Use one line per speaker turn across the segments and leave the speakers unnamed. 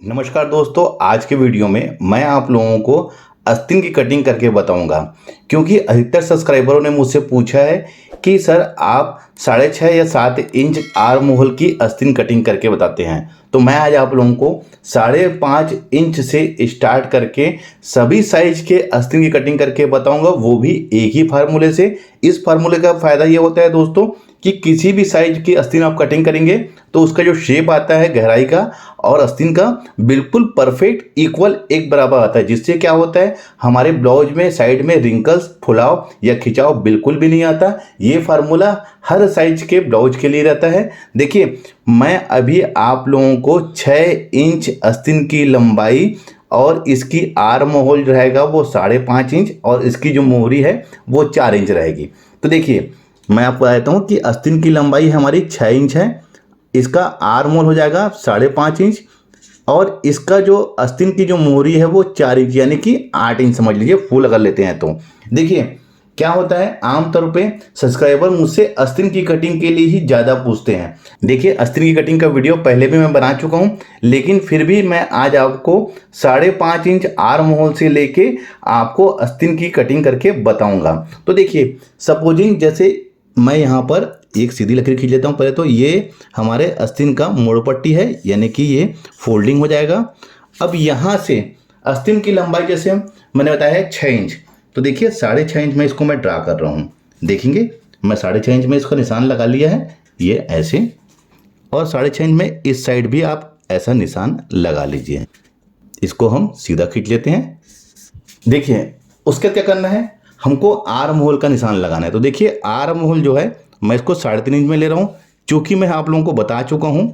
नमस्कार दोस्तों, आज के वीडियो में मैं आप लोगों को आस्तीन की कटिंग करके बताऊंगा। क्योंकि अधिकतर सब्सक्राइबरों ने मुझसे पूछा है कि सर आप 6.5 या 7 इंच आर्म होल की आस्तीन कटिंग करके बताते हैं। तो मैं आज आप लोगों को 5.5 इंच से स्टार्ट करके सभी साइज के आस्तीन की कटिंग करके बताऊंगा, वो भी एक ही फार्मूले से। इस फार्मूले का फ़ायदा ये होता है दोस्तों कि किसी भी साइज की आस्तीन आप कटिंग करेंगे तो उसका जो शेप आता है गहराई का और आस्तीन का बिल्कुल परफेक्ट इक्वल एक बराबर आता है, जिससे क्या होता है हमारे ब्लाउज में साइड में रिंकल्स, फुलाव या खिंचाव बिल्कुल भी नहीं आता। ये फार्मूला हर साइज के ब्लाउज के लिए रहता है। देखिए, मैं अभी आप लोगों को 6 इंच आस्तीन की लंबाई और इसकी आर्म होल रहेगा वो 5.5 इंच और इसकी जो मोहरी है वो 4 इंच रहेगी। तो देखिए, मैं आपको बताता हूँ कि आस्तीन की लंबाई हमारी 6 इंच है, इसका आर्म होल हो जाएगा 5.5 इंच और इसका जो आस्तीन की जो मोहरी है वो 4 इंच यानी कि 8 इंच समझ लीजिए, फुल अगर लेते हैं तो। देखिए क्या होता है, आमतौर पे सब्सक्राइबर मुझसे आस्तीन की कटिंग के लिए ही ज़्यादा पूछते हैं। देखिए, आस्तीन की कटिंग का वीडियो पहले भी मैं बना चुका हूँ, लेकिन फिर भी मैं आज आपको 5.5 इंच आर्म होल से लेके आपको आस्तीन की कटिंग करके बताऊंगा। तो देखिए, सपोजिंग जैसे मैं यहाँ पर एक सीधी लकीर खींच लेता हूँ। पहले तो ये हमारे आस्तीन का मोड़ पट्टी है, यानी कि ये फोल्डिंग हो जाएगा। अब यहाँ से आस्तीन की लंबाई जैसे मैंने बताया है 6 इंच, तो देखिए 6.5 इंच में इसको मैं ड्रा कर रहा हूँ। देखेंगे मैं 6.5 इंच में इसका निशान लगा लिया है, ये ऐसे, और 6.5 इंच में इस साइड भी आप ऐसा निशान लगा लीजिए। इसको हम सीधा खींच लेते हैं। देखिए उसके क्या करना है, हमको आर्म होल का निशान लगाना है। तो देखिए आर्म होल जो है मैं इसको 3.5 इंच में ले रहा हूँ, क्योंकि मैं आप लोगों को बता चुका हूँ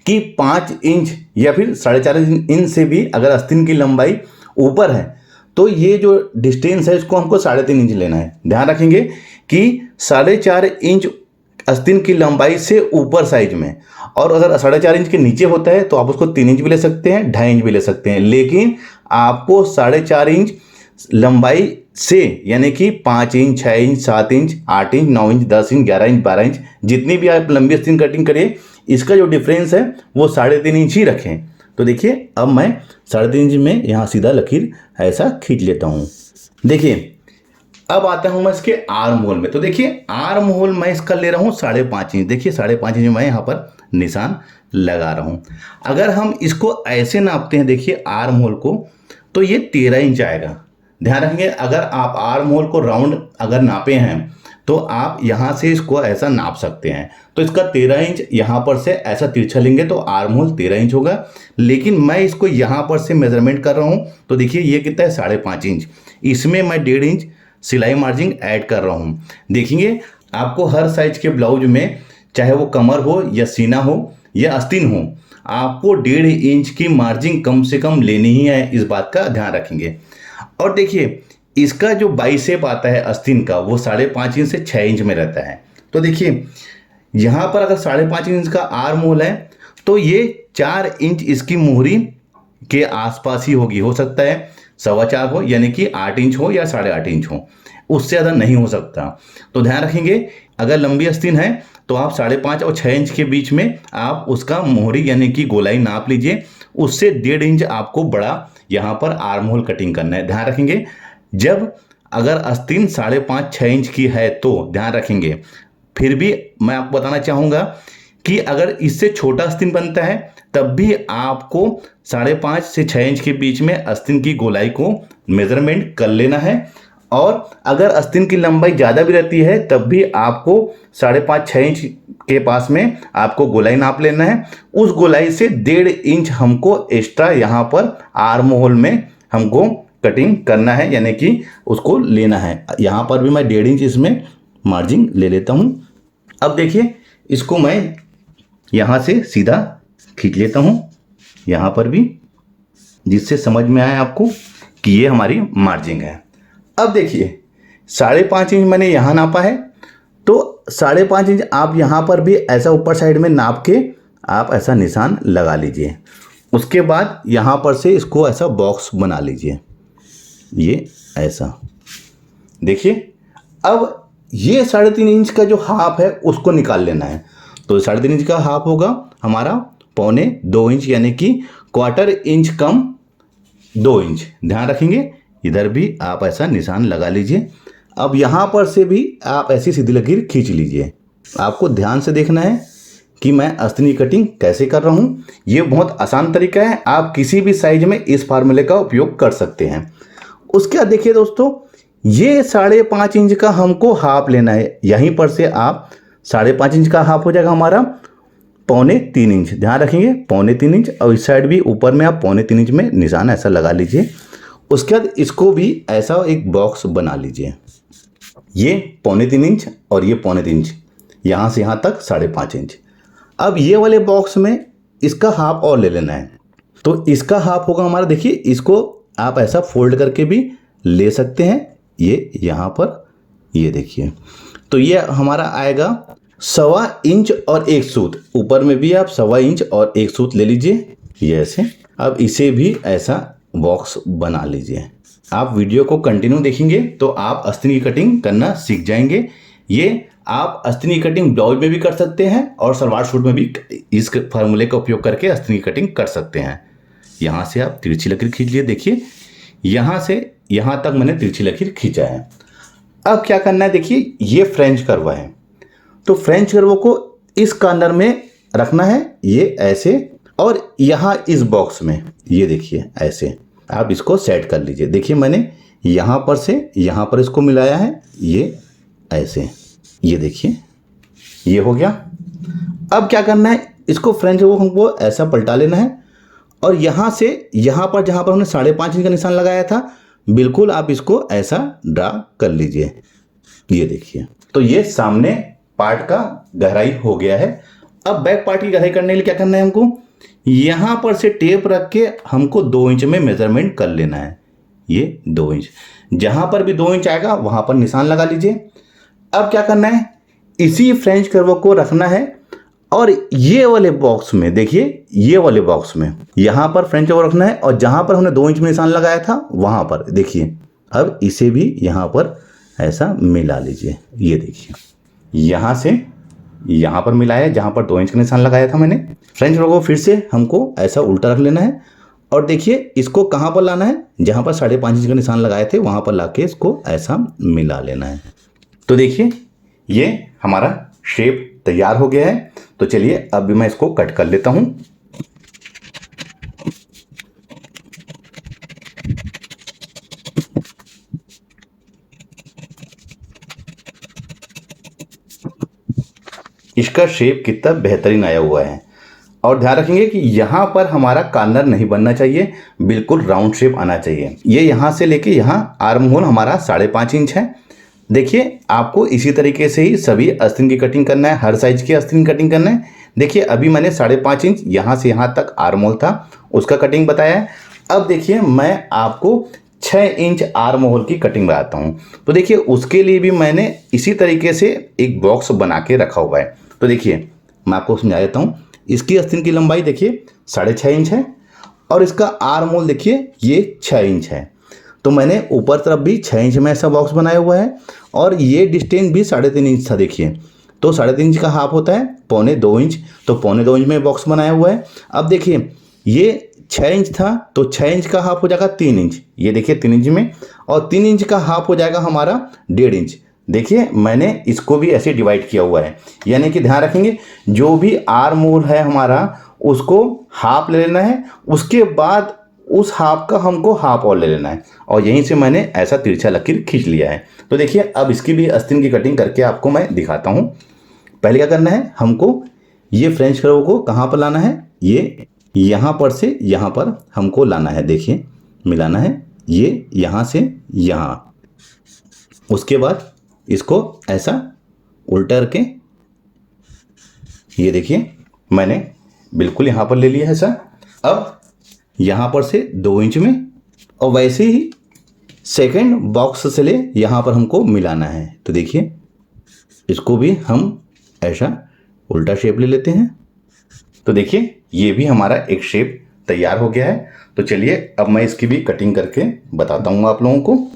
कि 5 इंच या फिर 4.5 इंच से भी अगर आस्तीन की लंबाई ऊपर है तो ये जो डिस्टेंस है इसको हमको 3.5 इंच लेना है। ध्यान रखेंगे कि 4.5 इंच आस्तीन की लंबाई से ऊपर साइज में, और अगर 4.5 इंच के नीचे होता है तो आप उसको 3 इंच भी ले सकते हैं, 2.5 इंच भी ले सकते हैं, लेकिन आपको 4.5 इंच लंबाई से यानी कि 5 inch, 6 inch, 7 inch, 8 inch, 9 inch, 10 inch, 11 inch, 12 inch, जितनी भी आप लंबी आस्तीन कटिंग करिए इसका जो डिफरेंस है वो 3.5 इंच ही रखें। तो देखिए अब मैं 3.5 इंच में यहाँ सीधा लकीर ऐसा खींच लेता हूँ। देखिए अब आता हूँ मैं इसके आर्म होल में। तो देखिए आर्म होल मैं इसका ले रहा हूँ 5.5 इंच। देखिए 5.5 इंच मैं यहाँ पर निशान लगा रहा हूँ। अगर हम इसको ऐसे नापते हैं, देखिए आर्म होल को, तो ये 13 इंच आएगा। ध्यान रखेंगे, अगर आप आर्म होल को राउंड अगर नापे हैं तो आप यहाँ से इसको ऐसा नाप सकते हैं। तो इसका 13 इंच यहाँ पर से ऐसा तिरछा लेंगे तो आर्म होल 13 इंच होगा। लेकिन मैं इसको यहाँ पर से मेजरमेंट कर रहा हूँ, तो देखिए ये कितना है 5.5 इंच, इसमें मैं 1.5 इंच सिलाई मार्जिन ऐड कर रहा हूँ। देखिए आपको हर साइज के ब्लाउज में, चाहे वो कमर हो या सीना हो या आस्तीन हो, आपको 1.5 इंच की मार्जिन कम से कम लेनी ही है, इस बात का ध्यान रखेंगे। और देखिए इसका जो बाइसेप आता है आस्तीन का वो 5.5 इंच से 6 इंच में रहता है। तो देखिए यहाँ पर अगर 5.5 इंच का आर्म होल है तो ये 4 इंच इसकी मोहरी के आसपास ही होगी। हो सकता है 4.25 हो, यानी कि 8 इंच हो या 8.5 इंच हो, उससे ज़्यादा नहीं हो सकता। तो ध्यान रखेंगे, अगर लंबी आस्तीन है तो आप 5.5 और 6 इंच के बीच में आप उसका मोहरी यानी कि गोलाई नाप लीजिए। उससे 1.5 इंच आपको बड़ा यहाँ पर आर्म होल कटिंग करना है। ध्यान रखेंगे, जब अगर आस्तीन 5.5-6 इंच की है तो ध्यान रखेंगे। फिर भी मैं आपको बताना चाहूँगा कि अगर इससे छोटा आस्तीन बनता है तब भी आपको 5.5 से 6 इंच के बीच में आस्तीन की गोलाई को मेजरमेंट कर लेना है। और अगर आस्तीन की लंबाई ज़्यादा भी रहती है तब भी आपको 5.5-6 इंच के पास में आपको गोलाई नाप लेना है। उस गोलाई से 1.5 इंच हमको एक्स्ट्रा यहाँ पर आर्म होल में हमको कटिंग करना है, यानी कि उसको लेना है। यहाँ पर भी मैं 1.5 इंच इसमें मार्जिन ले लेता हूँ। अब देखिए इसको मैं यहाँ से सीधा खींच लेता हूँ यहाँ पर भी, जिससे समझ में आए आपको कि ये हमारी मार्जिन है। अब देखिए 5.5 इंच मैंने यहाँ नापा है, तो 5.5 इंच आप यहाँ पर भी ऐसा ऊपर साइड में नाप के आप ऐसा निशान लगा लीजिए। उसके बाद यहाँ पर से इसको ऐसा बॉक्स बना लीजिए, ये ऐसा। देखिए अब ये 3.5 इंच का जो हाफ है उसको निकाल लेना है। तो 3.5 इंच का हाफ होगा हमारा 1.25-2 इंच, यानी कि क्वार्टर इंच कम 2 इंच, ध्यान रखेंगे। इधर भी आप ऐसा निशान लगा लीजिए। अब यहाँ पर से भी आप ऐसी सीधी लकीर खींच लीजिए। आपको ध्यान से देखना है कि मैं आस्तीन की कटिंग कैसे कर रहा हूँ। ये बहुत आसान तरीका है, आप किसी भी साइज में इस फार्मूले का उपयोग कर सकते हैं। उसके बाद देखिए दोस्तों, ये 5.5 इंच का हमको हाफ लेना है। यहीं पर से आप 5.5 इंच का हाफ हो जाएगा हमारा 3.25 इंच, ध्यान रखेंगे 3.25 इंच। और इस साइड भी ऊपर में आप 3.25 इंच में निशान ऐसा लगा लीजिए। उसके बाद इसको भी ऐसा एक बॉक्स बना लीजिए। ये 3.25 इंच और ये 3.25 इंच, यहाँ से यहाँ तक 5.5 इंच। अब ये वाले बॉक्स में इसका हाफ और ले लेना है। तो इसका हाफ होगा हमारा, देखिए इसको आप ऐसा फोल्ड करके भी ले सकते हैं। ये यहाँ पर ये देखिए, तो ये हमारा आएगा 1.25 इंच और 1 सूत। ऊपर में भी आप 1.25 इंच और 1 सूत ले लीजिए, ये ऐसे। अब इसे भी ऐसा बॉक्स बना लीजिए। आप वीडियो को कंटिन्यू देखेंगे तो आप आस्तीन की कटिंग करना सीख जाएंगे। ये आप आस्तीन की कटिंग ब्लाउज में भी कर सकते हैं और सलवार सूट में भी इस फार्मूले का उपयोग करके आस्तीन की कटिंग कर सकते हैं। यहाँ से आप तिरछी लकीर खींच लिए, देखिए यहाँ से यहाँ तक मैंने तिरछी लकीर खींचा है। अब क्या करना है, देखिए ये फ्रेंच कर्व है, तो फ्रेंच कर्व को इस कॉर्नर में रखना है, ये ऐसे। और यहाँ इस बॉक्स में ये देखिए ऐसे आप इसको सेट कर लीजिए। देखिए मैंने यहाँ पर से यहाँ पर इसको मिलाया है, ये ऐसे, ये देखिए ये हो गया। अब क्या करना है, इसको फ्रेंच को हमको ऐसा पलटा लेना है और यहाँ से यहाँ पर जहाँ पर हमने 5.5 इंच का निशान लगाया था, बिल्कुल आप इसको ऐसा ड्रा कर लीजिए। ये देखिए, तो ये सामने पार्ट का गहराई हो गया है। अब बैक पार्ट की गहराई करने के लिए क्या करना है, हमको यहाँ पर से टेप रख के हमको 2 इंच में मेजरमेंट कर लेना है। ये 2 इंच, जहाँ पर भी 2 इंच आएगा वहाँ पर निशान लगा लीजिए। अब क्या करना है, इसी फ्रेंच कर्व को रखना है और ये वाले बॉक्स में, देखिए ये वाले बॉक्स में यहाँ पर फ्रेंच कर्व रखना है और जहाँ पर हमने 2 इंच में निशान लगाया था वहाँ पर देखिए। अब इसे भी यहाँ पर ऐसा मिला लीजिए। ये देखिए यहाँ से यहाँ पर मिलाया है जहाँ पर 2 इंच का निशान लगाया था मैंने। फ्रेंच कर्व को फिर से हमको ऐसा उल्टा रख लेना है और देखिए इसको कहाँ पर लाना है, जहाँ पर 5.5 इंच का निशान लगाए थे वहाँ पर लाके इसको ऐसा मिला लेना है। तो देखिए ये हमारा शेप तैयार हो गया है। तो चलिए अब भी मैं इसको कट कर लेता हूँ। इसका शेप कितना बेहतरीन आया हुआ है। और ध्यान रखेंगे कि यहाँ पर हमारा कॉर्नर नहीं बनना चाहिए, बिल्कुल राउंड शेप आना चाहिए। ये यहाँ से लेके यहाँ आर्म होल हमारा 5.5 इंच है। देखिए आपको इसी तरीके से ही सभी आस्तीन की कटिंग करना है, हर साइज की आस्तीन की कटिंग करना है। देखिए अभी मैंने 5.5 इंच यहाँ से यहाँ तक आर्म होल था उसका कटिंग बताया है। अब देखिए मैं आपको 6 इंच आर्म होल की कटिंग बताता हूँ। तो देखिए उसके लिए भी मैंने इसी तरीके से एक बॉक्स बना के रखा हुआ है। तो देखिए मैं आपको समझा देता हूँ। इसकी आस्तीन की लंबाई देखिए 6.5 इंच है और इसका आर्म होल देखिए ये 6 इंच है। तो मैंने ऊपर तरफ भी 6 इंच में ऐसा बॉक्स बनाया हुआ है और ये डिस्टेंस भी 3.5 इंच था। देखिए तो 3.5 इंच का हाफ होता है 1.25 इंच, तो 1.25 इंच में बॉक्स बनाया हुआ है। अब देखिए ये 6 इंच था तो 6 इंच का हाफ हो जाएगा 3 इंच, ये देखिए 3 इंच में, और 3 इंच का हाफ हो जाएगा हमारा 1.5 इंच। देखिए मैंने इसको भी ऐसे डिवाइड किया हुआ है, यानी कि ध्यान रखेंगे जो भी आर्म होल है हमारा उसको हाफ ले लेना है, उसके बाद उस हाफ का हमको हाफ और ले लेना है और यहीं से मैंने ऐसा तिरछा लकीर खींच लिया है। तो देखिए अब इसकी भी आस्तीन की कटिंग करके आपको मैं दिखाता हूँ। पहले क्या करना है, हमको ये फ्रेंच कर्व को कहाँ पर लाना है, ये यहाँ पर से यहाँ पर हमको लाना है। देखिए मिलाना है ये यहाँ से यहाँ, उसके बाद इसको ऐसा उल्टा करके ये देखिए मैंने बिल्कुल यहाँ पर ले लिया है ऐसा। अब यहाँ पर से 2 इंच में और वैसे ही सेकंड बॉक्स से ले यहाँ पर हमको मिलाना है। तो देखिए इसको भी हम ऐसा उल्टा शेप ले लेते हैं। तो देखिए ये भी हमारा एक शेप तैयार हो गया है। तो चलिए अब मैं इसकी भी कटिंग करके बताता हूँ आप लोगों को।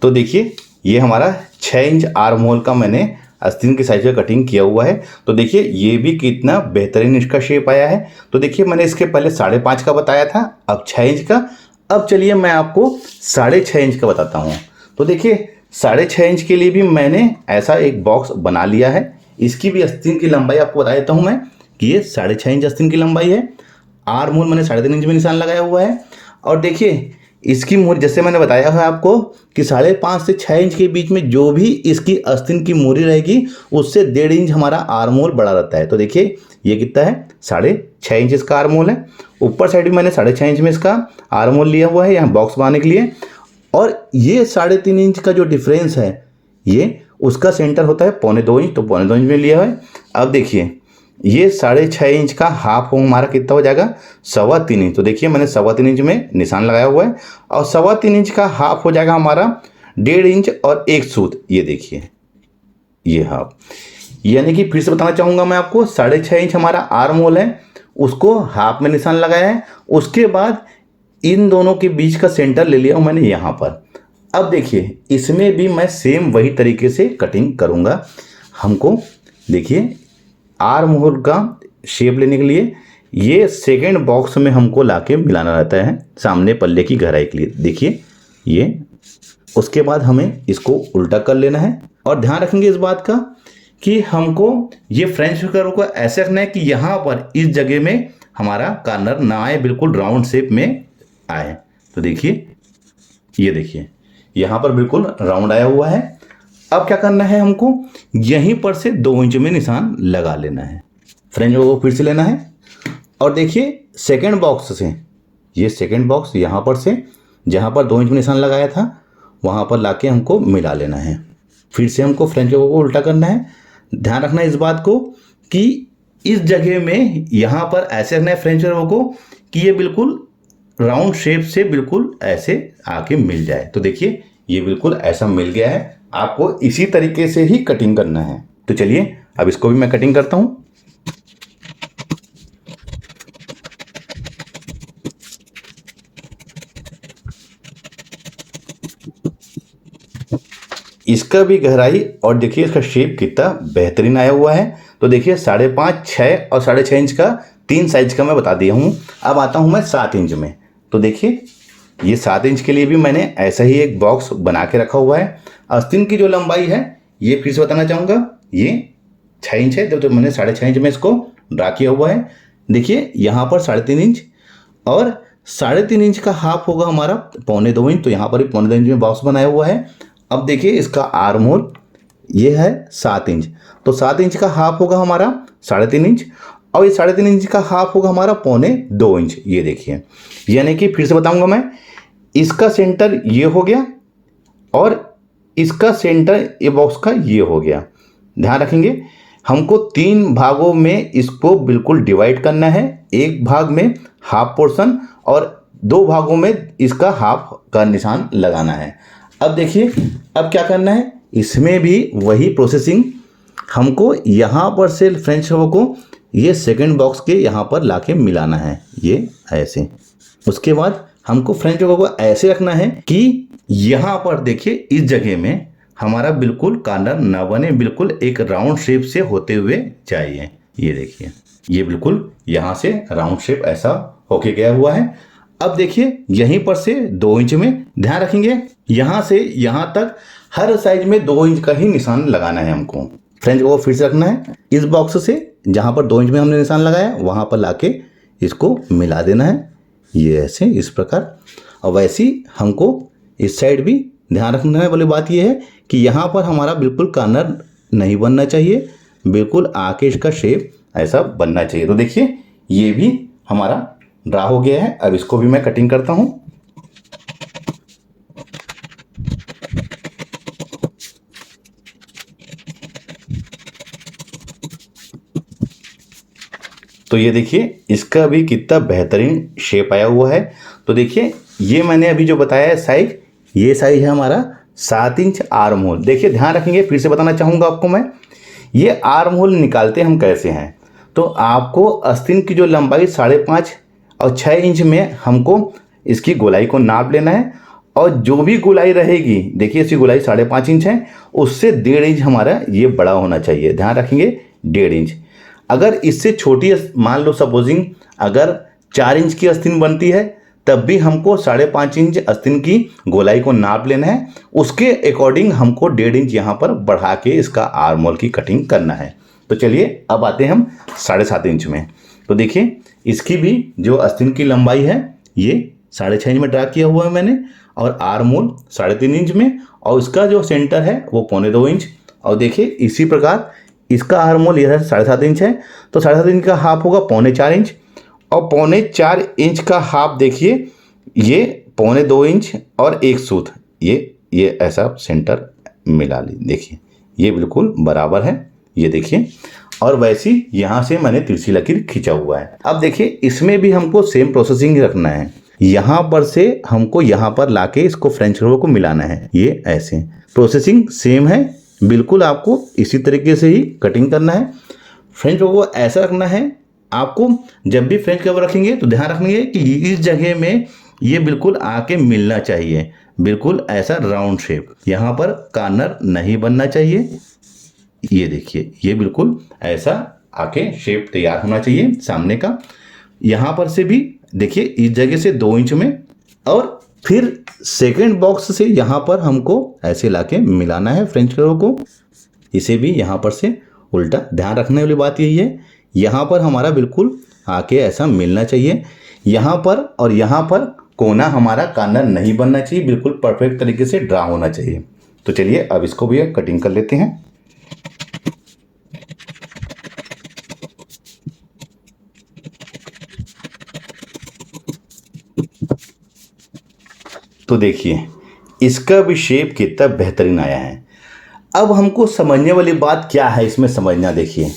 तो देखिए ये हमारा 6 इंच आर्म होल का मैंने आस्तीन के साइज का कटिंग किया हुआ है। तो देखिए ये भी कितना बेहतरीन इसका शेप आया है। तो देखिए मैंने इसके पहले 5.5 का बताया था, अब 6 इंच का। अब चलिए मैं आपको 6.5 इंच का बताता हूँ। तो देखिए 6.5 इंच के लिए भी मैंने ऐसा एक बॉक्स बना लिया है। इसकी भी आस्तीन की लंबाई आपको बता देता हूँ मैं कि ये 6.5 इंच आस्तीन की लंबाई है। आर्म होल मैंने 3.5 इंच में निशान लगाया हुआ है। और देखिए इसकी मोरी जैसे मैंने बताया है आपको कि 5.5 से 6 इंच के बीच में जो भी इसकी आस्तीन की मोरी रहेगी उससे 1.5 इंच हमारा आर्म होल बड़ा रहता है। तो देखिए ये कितना है, 6.5 इंच इसका आर्म होल है। ऊपर साइड भी मैंने 6.5 इंच में इसका आर्म होल लिया हुआ है यहाँ बॉक्स बनाने के लिए। और ये 3.5 इंच का जो डिफरेंस है ये उसका सेंटर होता है 1.25 इंच, तो 1.25 इंच में लिया है। अब देखिए ये 6.5 इंच का हाफ हो हमारा कितना हो जाएगा, 3.25 इंच। तो देखिए मैंने 3.25 इंच में निशान लगाया हुआ है और 3.25 इंच का हाफ हो जाएगा हमारा 1.5 इंच और 1 सूत। ये देखिए ये हाफ, यानी कि फिर से बताना चाहूँगा मैं आपको 6.5 इंच हमारा आर्म होल है, उसको हाफ में निशान लगाया है। उसके बाद इन दोनों के बीच का सेंटर ले लिया हूँ मैंने यहाँ पर। अब देखिए इसमें भी मैं सेम वही तरीके से कटिंग करूँगा। हमको देखिए आर्म होल का शेप लेने के लिए ये सेकेंड बॉक्स में हमको लाके मिलाना रहता है सामने पल्ले की गहराई के लिए। देखिए ये, उसके बाद हमें इसको उल्टा कर लेना है। और ध्यान रखेंगे इस बात का कि हमको ये फ्रेंच कर्व को ऐसे रखना है कि यहाँ पर इस जगह में हमारा कॉर्नर ना आए, बिल्कुल राउंड शेप में आए। तो देखिए ये देखिए यहाँ पर बिल्कुल राउंड आया हुआ है। अब क्या करना है, हमको यहीं पर से 2 इंच में निशान लगा लेना है। फ्रेंच को फिर से लेना है और देखिए सेकंड बॉक्स से, ये सेकंड बॉक्स यहाँ पर से जहाँ पर 2 इंच में निशान लगाया था वहाँ पर लाके हमको मिला लेना है। फिर से हमको फ्रेंच को उल्टा करना है। ध्यान रखना है इस बात को कि इस जगह में यहाँ पर ऐसे रखना है फ्रेंच को कि ये बिल्कुल राउंड शेप से बिल्कुल ऐसे आके मिल जाए। तो देखिए ये बिल्कुल ऐसा मिल गया है। आपको इसी तरीके से ही कटिंग करना है। तो चलिए अब इसको भी मैं कटिंग करता हूं। इसका भी गहराई और देखिए इसका शेप कितना बेहतरीन आया हुआ है। तो देखिए 5.5, 6 और 6.5 इंच का 3 साइज का मैं बता दिया हूं। अब आता हूं मैं 7 इंच में। तो देखिए ये 7 इंच के लिए भी मैंने ऐसा ही एक बॉक्स बना के रखा हुआ है। आस्तीन की जो लंबाई है ये फिर से बताना चाहूँगा, ये 6 इंच है। तो मैंने 6.5 इंच में इसको ड्रा किया हुआ है। देखिए यहाँ पर 3.5 इंच और 3.5 इंच का हाफ होगा हमारा 1.25 इंच। तो यहाँ पर भी 1.25 इंच में बॉक्स बनाया हुआ है। अब देखिए इसका आर्म होल ये है 7 इंच, तो 7 इंच का हाफ होगा हमारा 3.5 इंच और ये 3.5 इंच का हाफ होगा हमारा 1.25 इंच। ये देखिए, यानी कि फिर से बताऊंगा मैं, इसका सेंटर ये हो गया और इसका सेंटर ये बॉक्स का ये हो गया। ध्यान रखेंगे हमको 3 भागों में इसको बिल्कुल डिवाइड करना है। एक भाग में हाफ पोर्शन और 2 भागों में इसका हाफ का निशान लगाना है। अब देखिए अब क्या करना है, इसमें भी वही प्रोसेसिंग हमको यहाँ पर से फ्रेंच को ये सेकंड बॉक्स के यहाँ पर लाके मिलाना है, ये ऐसे। उसके बाद हमको फ्रेंच को ऐसे रखना है कि यहाँ पर देखिए इस जगह में हमारा बिल्कुल कॉर्नर ना बने, बिल्कुल एक राउंड शेप से होते हुए चाहिए। ये देखिए ये बिल्कुल यहाँ से राउंड शेप ऐसा होके गया हुआ है। अब देखिए यहीं पर से 2 इंच में, ध्यान रखेंगे यहाँ से यहाँ तक हर साइज में 2 इंच का ही निशान लगाना है हमको। फ्रेंच को फिर से रखना है इस बॉक्स से जहाँ पर 2 इंच में हमने निशान लगाया वहाँ पर लाके इसको मिला देना है, ये ऐसे इस प्रकार। और वैसे ही हमको इस साइड भी ध्यान रखना वाली बात यह है कि यहाँ पर हमारा बिल्कुल कॉर्नर नहीं बनना चाहिए, बिल्कुल आके इसका शेप ऐसा बनना चाहिए। तो देखिए ये भी हमारा ड्रा हो गया है। अब इसको भी मैं कटिंग करता हूँ। तो ये देखिए इसका भी कितना बेहतरीन शेप आया हुआ है। तो देखिए ये मैंने अभी जो बताया है साइज, ये साइज है हमारा 7 इंच आर्म होल। देखिए ध्यान रखेंगे, फिर से बताना चाहूँगा आपको मैं, ये आर्म होल निकालते हम कैसे हैं। तो आपको आस्तीन की जो लंबाई 5.5 और 6 इंच में हमको इसकी गोलाई को नाप लेना है और जो भी गोलाई रहेगी, देखिए इसकी गोलाई 5.5 इंच है, उससे 1.5 इंच हमारा ये बड़ा होना चाहिए। ध्यान रखेंगे 1.5 इंच। अगर इससे छोटी, मान लो सपोजिंग अगर 4 इंच की आस्तीन बनती है, तब भी हमको 5.5 इंच आस्तीन की गोलाई को नाप लेना है। उसके अकॉर्डिंग हमको 1.5 इंच यहाँ पर बढ़ा के इसका आर्म होल की कटिंग करना है। तो चलिए अब आते हैं हम 7.5 इंच में। तो देखिए इसकी भी जो आस्तीन की लंबाई है ये 6.5 इंच में ड्रा किया हुआ है मैंने, और आर्म होल 3.5 इंच में, और इसका जो सेंटर है वो 1.25 इंच। और देखिए इसी प्रकार इसका आर्म होल यह 7.5 इंच है, तो 7.5 इंच का हाफ होगा 3.25 इंच, और 3.25 इंच का हाफ देखिए ये 2.25 इंच और 1 सूत, ये ऐसा सेंटर मिला ली। देखिए ये बिल्कुल बराबर है, ये देखिए। और वैसी यहाँ से मैंने तिरछी लकीर खींचा हुआ है। अब देखिए इसमें भी हमको सेम प्रोसेसिंग रखना है। यहाँ पर से हमको यहाँ पर लाके इसको फ्रेंच कर्व को मिलाना है, ये ऐसे प्रोसेसिंग सेम है बिल्कुल। आपको इसी तरीके से ही कटिंग करना है। फ्रेंच कर्व को ऐसा रखना है आपको, जब भी फ्रेंच कर्व रखेंगे तो ध्यान रखेंगे कि इस जगह में ये बिल्कुल आके मिलना चाहिए, बिल्कुल ऐसा राउंड शेप। यहाँ पर कॉर्नर नहीं बनना चाहिए। ये देखिए ये बिल्कुल ऐसा आके शेप तैयार होना चाहिए सामने का। यहाँ पर से भी देखिए इस जगह से 2 इंच में, और फिर सेकंड बॉक्स से यहाँ पर हमको ऐसे लाके मिलाना है फ्रेंच कर्व को। इसे भी यहाँ पर से उल्टा, ध्यान रखने वाली बात यही है, यहाँ पर हमारा बिल्कुल आके ऐसा मिलना चाहिए। यहाँ पर और यहाँ पर कोना हमारा कॉर्नर नहीं बनना चाहिए, बिल्कुल परफेक्ट तरीके से ड्रा होना चाहिए। तो चलिए अब इसको भी कटिंग कर लेते हैं। तो देखिए इसका भी शेप कितना बेहतरीन आया है। अब हमको समझने वाली बात क्या है इसमें समझना, देखिए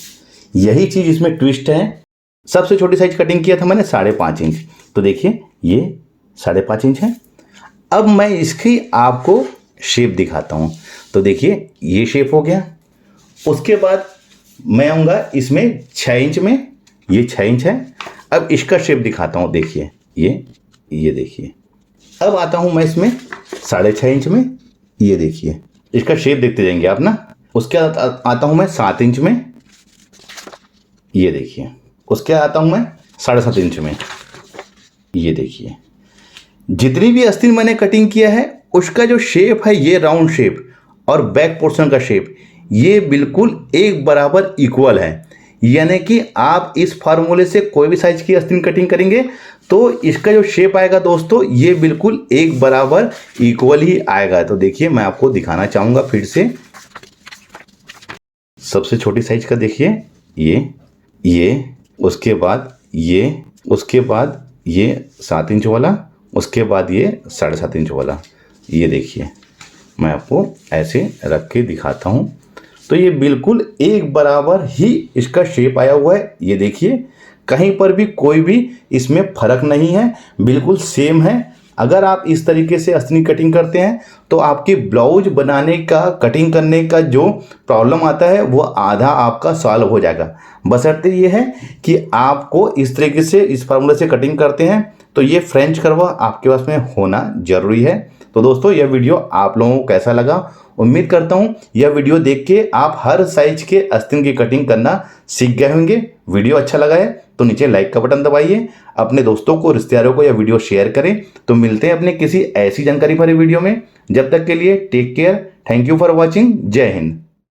यही चीज़ इसमें ट्विस्ट है। सबसे छोटी साइज कटिंग किया था मैंने 5.5 इंच, तो देखिए ये 5.5 इंच है। अब मैं इसकी आपको शेप दिखाता हूँ। तो देखिए ये शेप हो गया। उसके बाद मैं आऊँगा इसमें 6 इंच में, ये 6 इंच है। अब इसका शेप दिखाता हूँ, देखिए ये देखिए। अब आता हूँ मैं इसमें 6.5 इंच में, ये देखिए इसका शेप देखते जाएंगे आप ना। उसके बाद आता हूँ मैं 7 इंच में, ये देखिए। उसके बाद आता हूँ मैं 7.5 इंच में, ये देखिए। जितनी भी आस्तीन मैंने कटिंग किया है उसका जो शेप है ये राउंड शेप, और बैक पोर्शन का शेप ये बिल्कुल एक बराबर इक्वल है। यानी कि आप इस फार्मूले से कोई भी साइज की आस्तीन कटिंग करेंगे तो इसका जो शेप आएगा दोस्तों ये बिल्कुल एक बराबर इक्वल ही आएगा। तो देखिए मैं आपको दिखाना चाहूँगा फिर से। सबसे छोटी साइज का देखिए ये, उसके बाद ये, उसके बाद ये 7 इंच वाला, उसके बाद ये 7.5 इंच वाला। ये देखिए मैं आपको ऐसे रख के दिखाता हूँ। तो ये बिल्कुल एक बराबर ही इसका शेप आया हुआ है। ये देखिए कहीं पर भी कोई भी इसमें फर्क नहीं है, बिल्कुल सेम है। अगर आप इस तरीके से आस्तीन कटिंग करते हैं तो आपकी ब्लाउज बनाने का, कटिंग करने का जो प्रॉब्लम आता है वो आधा आपका सॉल्व हो जाएगा। बशर्ते ये है कि आपको इस तरीके से इस फार्मूले से कटिंग करते हैं तो ये फ्रेंच कर्व आपके पास में होना जरूरी है। तो दोस्तों यह वीडियो आप लोगों को कैसा लगा, उम्मीद करता हूँ यह वीडियो देख के आप हर साइज के आस्तीन की कटिंग करना सीख गए होंगे। वीडियो अच्छा लगा है तो नीचे लाइक का बटन दबाइए, अपने दोस्तों को, रिश्तेदारों को यह वीडियो शेयर करें। तो मिलते हैं अपने किसी ऐसी जानकारी भरे वीडियो में। जब तक के लिए take care, thank you for watching, जय हिंद।